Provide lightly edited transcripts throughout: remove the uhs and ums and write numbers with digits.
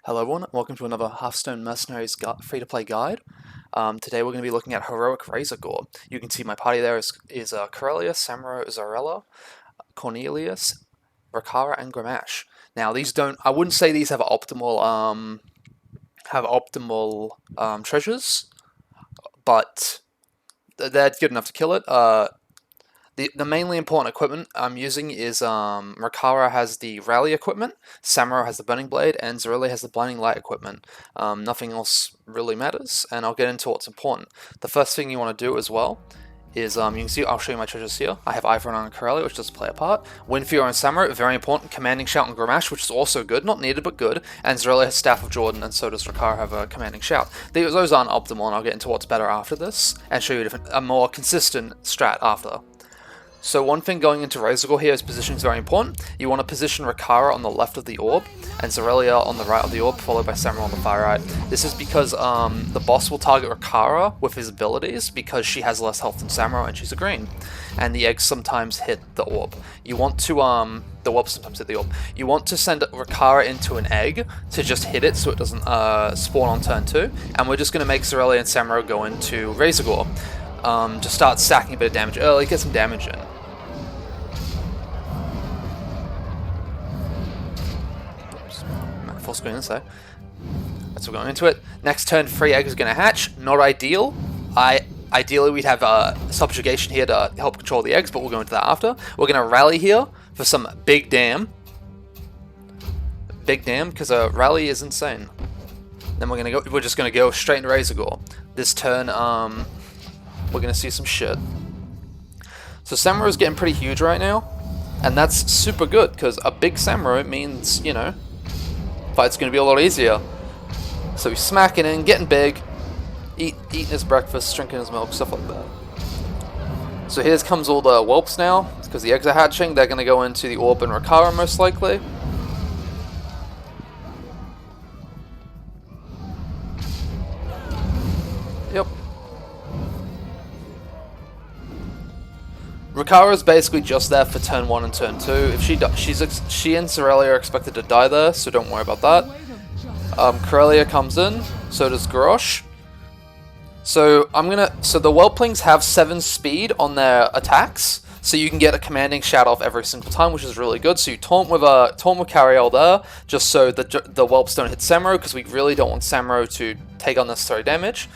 Hello everyone, welcome to another Hearthstone Mercenaries free-to-play guide. Today we're going to be looking at Heroic Razorgore. You can see my party there is Corellia, Samuro, Zarella, Cornelius, Rakara, and Gramash. Now these don't, I wouldn't say these have optimal treasures, but they're good enough to kill it. The mainly important equipment I'm using is Rakara has the Rally equipment, Samuro has the Burning Blade, and Zarella has the Blinding Light equipment. Nothing else really matters, and I'll get into what's important. The first thing you want to do as well is, you can see, I'll show you my treasures here. I have Ivern and Corellia, which does play a part. Windfear and Samuro, very important. Commanding Shout and Gramash, which is also good, not needed but good. And Zarella has Staff of Jordan, and so does Rakara have a Commanding Shout. Those aren't optimal, and I'll get into what's better after this, and show you a more consistent strat after. So one thing going into Razorgore here is positioning is very important. You want to position Rakara on the left of the orb, and Zarella on the right of the orb, followed by Samuro on the far right. This is because the boss will target Rakara with his abilities, because she has less health than Samuro and she's a green. And the eggs sometimes hit the orb. You want to, the orb sometimes hit the orb. You want to send Rakara into an egg to just hit it so it doesn't spawn on turn 2. And we're just going to make Zarella and Samuro go into Razorgore. Just start stacking a bit of damage early, get some damage in. Full screen this though. So we're going into it. Next turn, 3 eggs are going to hatch. Not ideal. Ideally, we'd have subjugation here to help control the eggs, but we'll go into that after. We're going to rally here for some big dam. Big dam, because a rally is insane. Then we're just going to go straight into Razorgore. This turn, we're going to see some shit. So Samuro's getting pretty huge right now, and that's super good, because a big Samuro means, you know, fight's going to be a lot easier. So he's smacking in, getting big, eating his breakfast, drinking his milk, stuff like that. So here comes all the whelps now, because the eggs are hatching. They're going to go into the orb and Rakara most likely. Yep. Rakara is basically just there for turn 1 and turn 2. If she and Zarella are expected to die there, so don't worry about that. Corellia comes in, so does Garrosh. So the Whelplings have 7 speed on their attacks, so you can get a commanding shout off every single time, which is really good. So you taunt with Cariel there, just so the Whelps don't hit Samuro, because we really don't want Samuro to take unnecessary damage.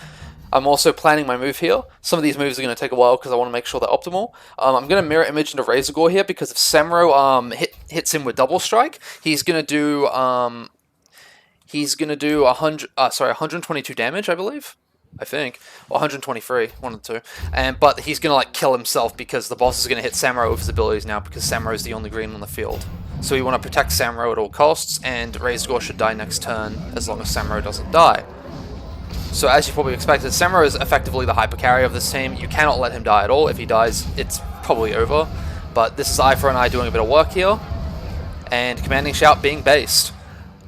I'm also planning my move here. Some of these moves are going to take a while because I want to make sure they're optimal. I'm going to mirror image into Razorgore here, because if Samuro hits him with double strike, he's going to do 122 damage, I believe. I think, or 123, one of the two. But he's going to kill himself, because the boss is going to hit Samuro with his abilities now, because Samuro is the only green on the field. So we want to protect Samuro at all costs, and Razorgore should die next turn as long as Samuro doesn't die. So as you probably expected, Samuro is effectively the hyper carry of this team. You cannot let him die at all. If he dies, it's probably over. But this is Ifra and I doing a bit of work here, and Commanding Shout being based.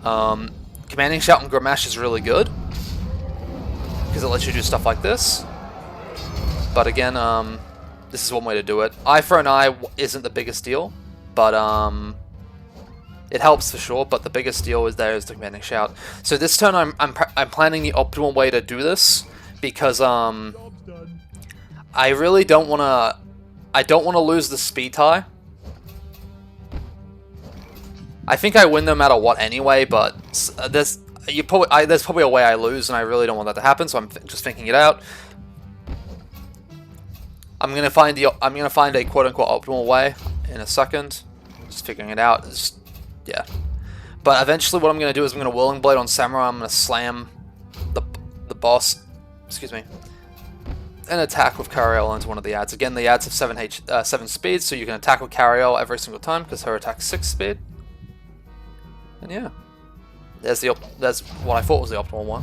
Commanding Shout and Gramash is really good, because it lets you do stuff like this. But again, this is one way to do it. Ifra and I isn't the biggest deal, but it helps for sure, but the biggest deal is the Commanding Shout. So this turn I'm planning the optimal way to do this, because I really don't want to lose the speed tie. I think I win no matter what anyway, but there's probably a way I lose, and I really don't want that to happen, so I'm just thinking it out. I'm gonna find a quote-unquote optimal way in a second. Just figuring it out. Yeah, but eventually what I'm going to do is I'm going to Whirling Blade on Samuro. I'm going to slam the boss, excuse me, and attack with Cariel into one of the ads. Again, the ads have 7 speed, so you can attack with Cariel every single time, because her attack is 6 speed. And yeah, there's what I thought was the optimal one.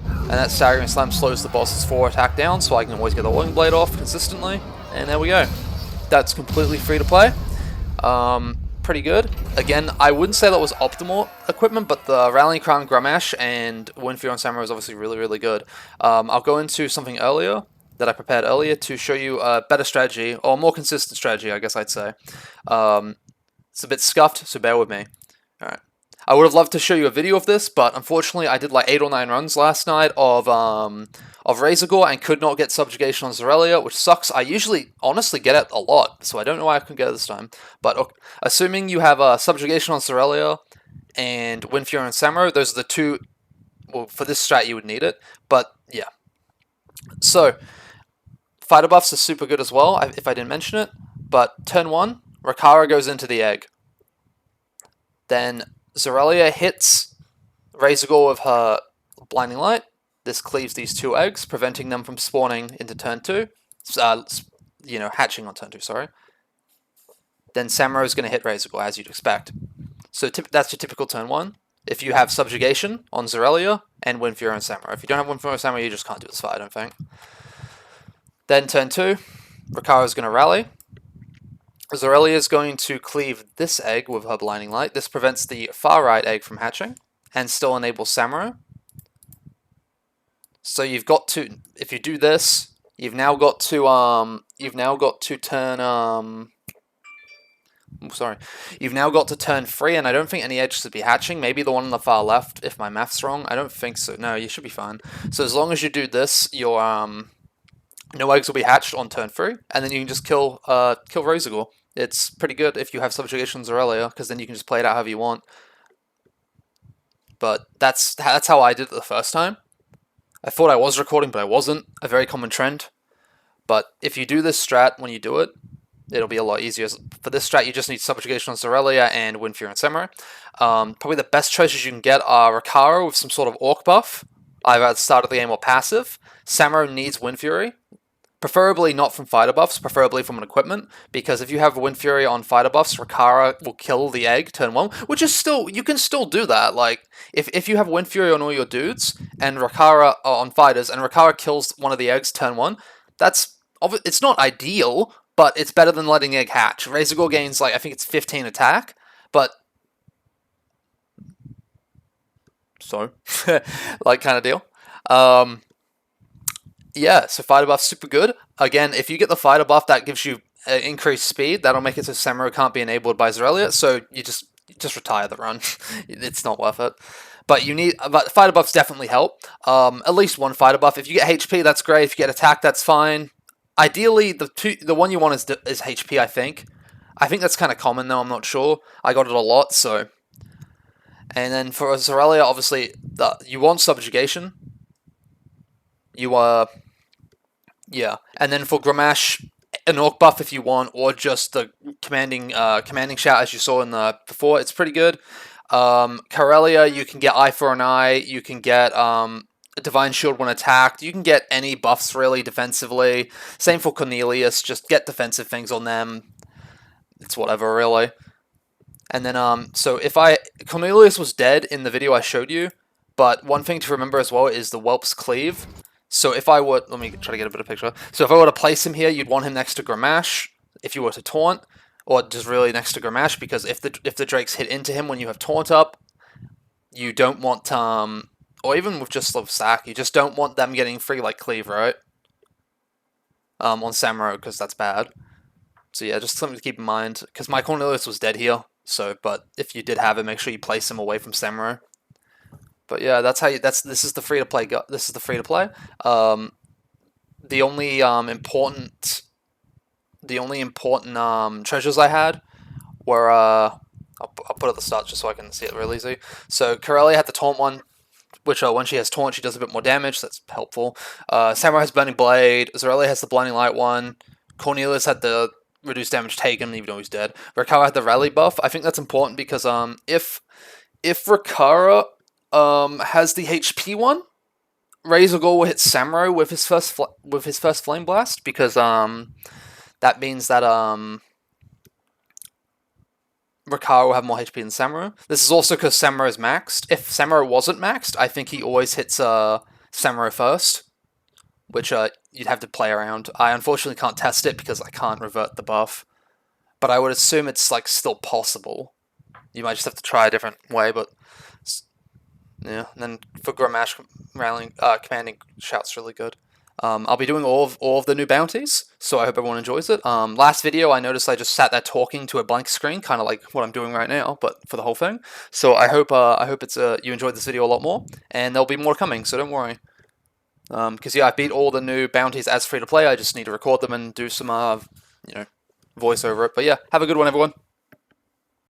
And that Staggering Slam slows the boss's 4 attack down, so I can always get the Whirling Blade off consistently. And there we go. That's completely free to play. Pretty good. Again, I wouldn't say that was optimal equipment, but the Rallying Crown, Gramash, and Windfear on Samuro is obviously really, really good. I'll go into something earlier that I prepared earlier to show you a better strategy, or a more consistent strategy, I guess I'd say. It's a bit scuffed, so bear with me. Alright. I would have loved to show you a video of this, but unfortunately I did like 8 or 9 runs last night of Razorgore and could not get subjugation on Zorelia, which sucks. I usually honestly get it a lot, so I don't know why I couldn't get it this time. But okay, assuming you have subjugation on Zorelia and Windfury and Samurai, those are the two. Well, for this strat you would need it, but yeah. So fighter buffs are super good as well, if I didn't mention it. But turn 1, Rakara goes into the egg. Then Zorelia hits Razorgore with her Blinding Light. This cleaves these 2 eggs, preventing them from spawning into turn 2. Hatching on turn 2, sorry. Then Samurai is going to hit Razorgore, as you'd expect. So that's your typical turn 1. If you have Subjugation on Zorelia and Windfury and Samurai. If you don't have Windfury and Samurai, you just can't do this fight, I don't think. Then turn 2, Rakara is going to rally. Zorelia is going to cleave this egg with her Blinding Light. This prevents the far right egg from hatching and still enables Samurai. So you've got to, if you do this, you've now got to turn you've now got to turn 3, and I don't think any eggs should be hatching. Maybe the one on the far left, if my math's wrong. I don't think so. No, you should be fine. So as long as you do this, your no eggs will be hatched on turn 3, and then you can just kill Razorgore. It's pretty good if you have subjugation Zorelia, because then you can just play it out however you want. But that's how I did it the first time. I thought I was recording, but I wasn't. A very common trend. But if you do this strat when you do it, it'll be a lot easier. For this strat, you just need subjugation on Zorelia and Windfury and Samurai. Probably the best choices you can get are Rakara with some sort of Orc buff, either at the start of the game or passive. Samurai needs Windfury. Preferably not from fighter buffs, preferably from an equipment, because if you have Windfury on fighter buffs, Rakara will kill the egg turn 1, which is still, you can still do that. Like, if you have Windfury on all your dudes, and Rakara on fighters, and Rakara kills one of the eggs turn 1, it's not ideal, but it's better than letting egg hatch. Razorgore gains, like, I think it's 15 attack, but so, like, kind of deal. Yeah, so fighter buff's super good. Again, if you get the fighter buff, that gives you increased speed. That'll make it so Samurai can't be enabled by Zorelia, so you just retire the run. It's not worth it. But fighter buffs definitely help. At least one fighter buff. If you get HP, that's great. If you get attack, that's fine. Ideally, the one you want is HP, I think. I think that's kind of common, though. I'm not sure. I got it a lot, so. And then for Zorelia, obviously, you want subjugation. Yeah, and then for Gramash, an Orc buff if you want, or just the commanding shout as you saw in the before. It's pretty good. Karelia, you can get Eye for an Eye. You can get Divine Shield when attacked. You can get any buffs really defensively. Same for Cornelius. Just get defensive things on them. It's whatever really. And then so Cornelius was dead in the video I showed you, but one thing to remember as well is the Whelp's Cleave. So if I were, let me try to get a better picture. So if I were to place him here, you'd want him next to Gramash if you were to taunt, or just really next to Gramash, because if the Drakes hit into him when you have taunt up, you don't want or even with just Love Sack, you just don't want them getting free like Cleave, right? On Samurai, because that's bad. So yeah, just something to keep in mind, because my Cornelius was dead here. So, but if you did have him, make sure you place him away from Samurai. But yeah, this is the free to play. This is the free to play. The only important treasures I had were I'll put it at the start just so I can see it really easy. So Karelia had the taunt one, which when she has taunt, she does a bit more damage. So that's helpful. Samurai has Burning Blade. Zorelia has the Blinding Light one. Cornelius had the reduced damage taken, even though he's dead. Rakara had the Rally buff. I think that's important because if Rakara has the HP one, Razorgore will hit Samurai with his first Flame Blast, because that means that Rakara will have more HP than Samurai. This is also because Samurai is maxed. If Samurai wasn't maxed, I think he always hits Samurai first, which you'd have to play around. I unfortunately can't test it because I can't revert the buff, but I would assume it's like still possible. You might just have to try a different way, but yeah. And then for Gramash, commanding shout's really good. I'll be doing all of the new bounties, so I hope everyone enjoys it. Last video, I noticed I just sat there talking to a blank screen, kind of like what I'm doing right now, but for the whole thing. So I hope it's you enjoyed this video a lot more, and there'll be more coming. So don't worry. Because yeah, I beat all the new bounties as free to play. I just need to record them and do some you know, voice over it. But yeah, have a good one, everyone.